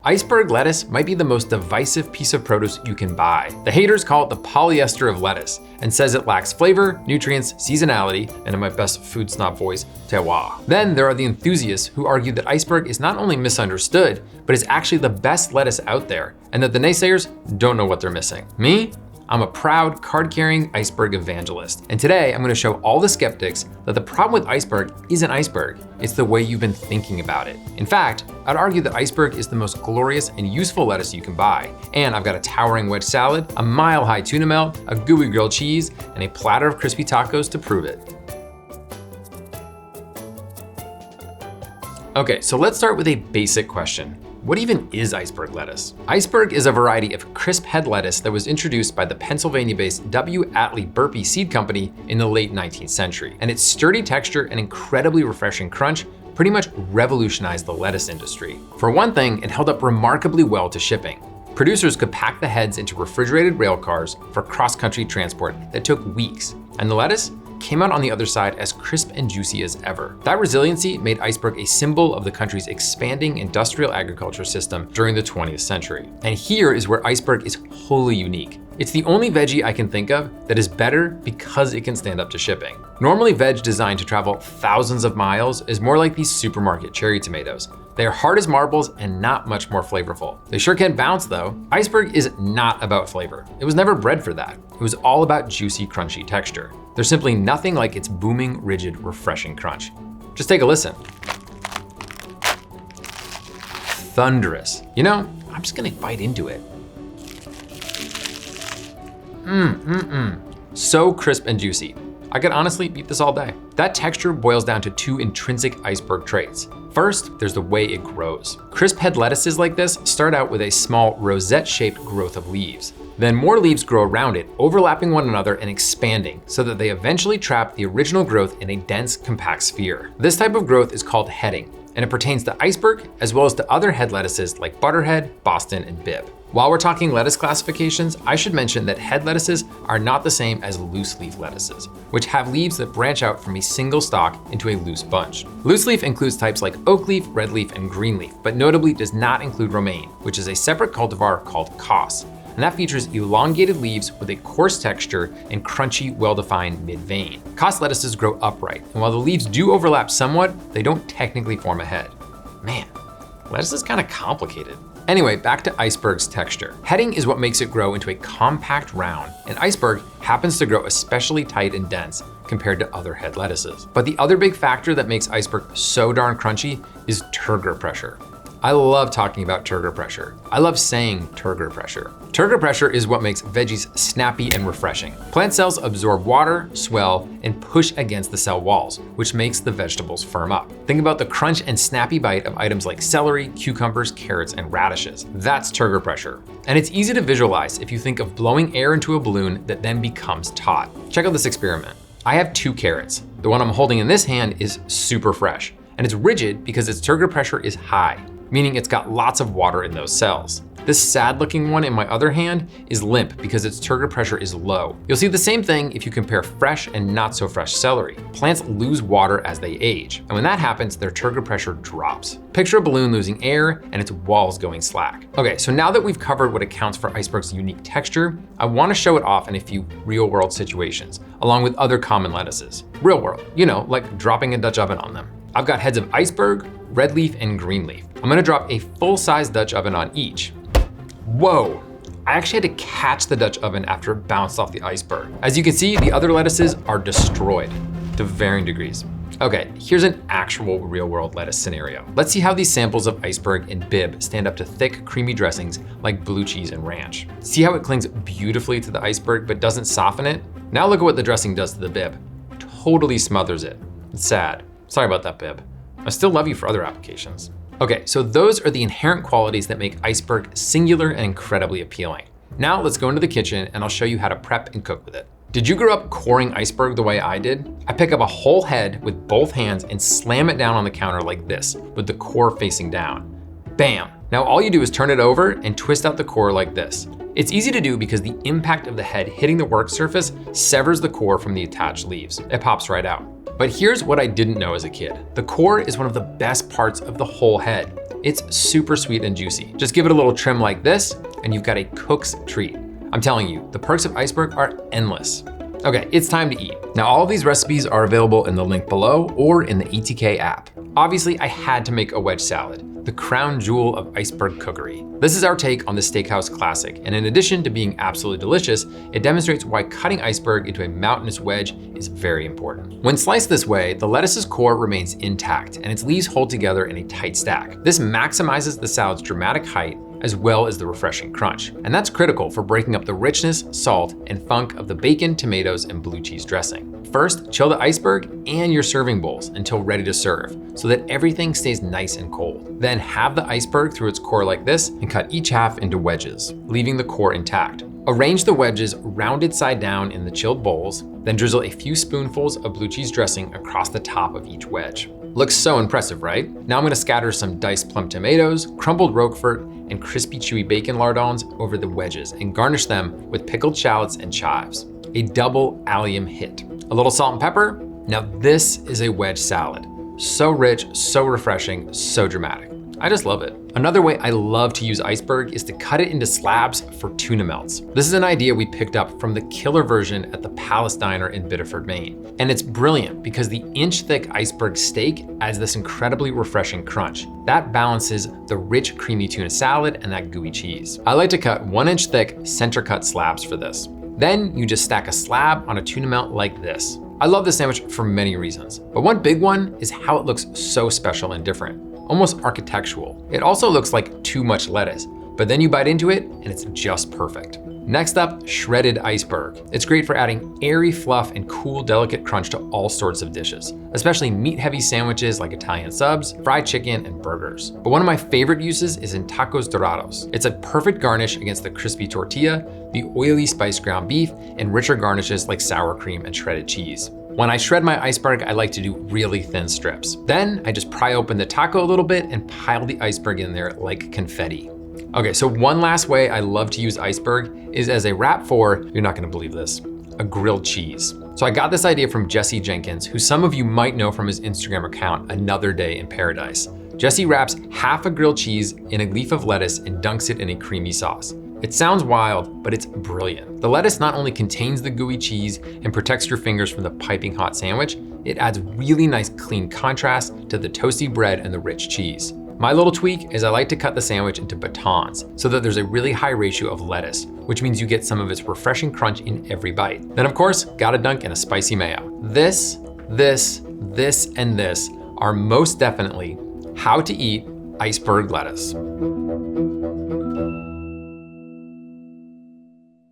Iceberg lettuce might be the most divisive piece of produce you can buy. The haters call it the polyester of lettuce and says it lacks flavor, nutrients, seasonality, and in my best food snob voice, terroir. Then there are the enthusiasts who argue that Iceberg is not only misunderstood, but is actually the best lettuce out there, and that the naysayers don't know what they're missing. Me? I'm a proud, card-carrying Iceberg evangelist. And today, I'm gonna show all the skeptics that the problem with Iceberg isn't Iceberg, it's the way you've been thinking about it. In fact, I'd argue that Iceberg is the most glorious and useful lettuce you can buy. And I've got a towering wedge salad, a mile-high tuna melt, a gooey grilled cheese, and a platter of crispy tacos to prove it. Okay, so let's start with a basic question. What even is iceberg lettuce? Iceberg is a variety of crisp head lettuce that was introduced by the Pennsylvania-based W. Atlee Burpee Seed Company in the late 19th century. And its sturdy texture and incredibly refreshing crunch pretty much revolutionized the lettuce industry. For one thing, it held up remarkably well to shipping. Producers could pack the heads into refrigerated rail cars for cross-country transport that took weeks. And the lettuce came out on the other side as crisp and juicy as ever. That resiliency made Iceberg a symbol of the country's expanding industrial agriculture system during the 20th century. And here is where Iceberg is wholly unique. It's the only veggie I can think of that is better because it can stand up to shipping. Normally, veg designed to travel thousands of miles is more like these supermarket cherry tomatoes. They are hard as marbles and not much more flavorful. They sure can bounce though. Iceberg is not about flavor. It was never bred for that. It was all about juicy, crunchy texture. There's simply nothing like its booming, rigid, refreshing crunch. Just take a listen. Thunderous. You know, I'm just gonna bite into it. So crisp and juicy. I could honestly eat this all day. That texture boils down to two intrinsic iceberg traits. First, there's the way it grows. Crisp head lettuces like this start out with a small rosette-shaped growth of leaves. Then more leaves grow around it, overlapping one another and expanding so that they eventually trap the original growth in a dense, compact sphere. This type of growth is called heading, and it pertains to iceberg as well as to other head lettuces like butterhead, Boston, and Bibb. While we're talking lettuce classifications, I should mention that head lettuces are not the same as loose leaf lettuces, which have leaves that branch out from a single stalk into a loose bunch. Loose leaf includes types like oak leaf, red leaf, and green leaf, but notably does not include romaine, which is a separate cultivar called Kos. And that features elongated leaves with a coarse texture and crunchy, well-defined mid-vein. Kos lettuces grow upright, and while the leaves do overlap somewhat, they don't technically form a head. Man, lettuce is kind of complicated. Anyway, back to iceberg's texture. Heading is what makes it grow into a compact round, and iceberg happens to grow especially tight and dense compared to other head lettuces. But the other big factor that makes iceberg so darn crunchy is turgor pressure. I love talking about turgor pressure. I love saying turgor pressure. Turgor pressure is what makes veggies snappy and refreshing. Plant cells absorb water, swell, and push against the cell walls, which makes the vegetables firm up. Think about the crunch and snappy bite of items like celery, cucumbers, carrots, and radishes. That's turgor pressure. And it's easy to visualize if you think of blowing air into a balloon that then becomes taut. Check out this experiment. I have 2 carrots. The one I'm holding in this hand is super fresh, and it's rigid because its turgor pressure is high, meaning it's got lots of water in those cells. This sad looking one in my other hand is limp because its turgor pressure is low. You'll see the same thing if you compare fresh and not so fresh celery. Plants lose water as they age, and when that happens, their turgor pressure drops. Picture a balloon losing air and its walls going slack. Okay, so now that we've covered what accounts for iceberg's unique texture, I want to show it off in a few real world situations, along with other common lettuces. Real world, you know, like dropping a Dutch oven on them. I've got heads of iceberg, red leaf, and green leaf. I'm gonna drop a full-size Dutch oven on each. Whoa, I actually had to catch the Dutch oven after it bounced off the iceberg. As you can see, the other lettuces are destroyed to varying degrees. Okay, here's an actual real-world lettuce scenario. Let's see how these samples of iceberg and Bibb stand up to thick, creamy dressings like blue cheese and ranch. See how it clings beautifully to the iceberg but doesn't soften it? Now look at what the dressing does to the Bibb. Totally smothers it. It's sad. Sorry about that, Bibb. I still love you for other applications. Okay, so those are the inherent qualities that make iceberg singular and incredibly appealing. Now let's go into the kitchen and I'll show you how to prep and cook with it. Did you grow up coring iceberg the way I did? I pick up a whole head with both hands and slam it down on the counter like this, with the core facing down. Bam! Now all you do is turn it over and twist out the core like this. It's easy to do because the impact of the head hitting the work surface severs the core from the attached leaves. It pops right out. But here's what I didn't know as a kid. The core is one of the best parts of the whole head. It's super sweet and juicy. Just give it a little trim like this, and you've got a cook's treat. I'm telling you, the perks of Iceberg are endless. Okay, it's time to eat. Now, all of these recipes are available in the link below or in the ETK app. Obviously, I had to make a wedge salad, the crown jewel of Iceberg cookery. This is our take on the steakhouse classic, and in addition to being absolutely delicious, it demonstrates why cutting Iceberg into a mountainous wedge is very important. When sliced this way, the lettuce's core remains intact, and its leaves hold together in a tight stack. This maximizes the salad's dramatic height as well as the refreshing crunch. And that's critical for breaking up the richness, salt, and funk of the bacon, tomatoes, and blue cheese dressing. First, chill the Iceberg and your serving bowls until ready to serve, so that everything stays nice and cold. Then halve the Iceberg through its core like this and cut each half into wedges, leaving the core intact. Arrange the wedges rounded side down in the chilled bowls, then drizzle a few spoonfuls of blue cheese dressing across the top of each wedge. Looks so impressive, right? Now I'm gonna scatter some diced plum tomatoes, crumbled Roquefort, and crispy chewy bacon lardons over the wedges and garnish them with pickled shallots and chives. A double allium hit. A little salt and pepper. Now this is a wedge salad. So rich, so refreshing, so dramatic. I just love it. Another way I love to use Iceberg is to cut it into slabs for tuna melts. This is an idea we picked up from the killer version at the Palace Diner in Biddeford, Maine. And it's brilliant because the inch-thick Iceberg steak adds this incredibly refreshing crunch. That balances the rich, creamy tuna salad and that gooey cheese. I like to cut 1-inch thick, center-cut slabs for this. Then you just stack a slab on a tuna melt like this. I love this sandwich for many reasons, but one big one is how it looks so special and different. Almost architectural. It also looks like too much lettuce, but then you bite into it and it's just perfect. Next up, shredded Iceberg. It's great for adding airy fluff and cool, delicate crunch to all sorts of dishes, especially meat-heavy sandwiches like Italian subs, fried chicken, and burgers. But one of my favorite uses is in tacos dorados. It's a perfect garnish against the crispy tortilla, the oily spiced ground beef, and richer garnishes like sour cream and shredded cheese. When I shred my Iceberg, I like to do really thin strips. Then I just pry open the taco a little bit and pile the Iceberg in there like confetti. Okay, so one last way I love to use Iceberg is as a wrap for, you're not gonna believe this, a grilled cheese. So I got this idea from Jesse Jenkins, who some of you might know from his Instagram account, Another Day in Paradise. Jesse wraps half a grilled cheese in a leaf of lettuce and dunks it in a creamy sauce. It sounds wild, but it's brilliant. The lettuce not only contains the gooey cheese and protects your fingers from the piping hot sandwich, it adds really nice clean contrast to the toasty bread and the rich cheese. My little tweak is I like to cut the sandwich into batons so that there's a really high ratio of lettuce, which means you get some of its refreshing crunch in every bite. Then of course, gotta dunk in a spicy mayo. This, and this are most definitely how to eat Iceberg lettuce.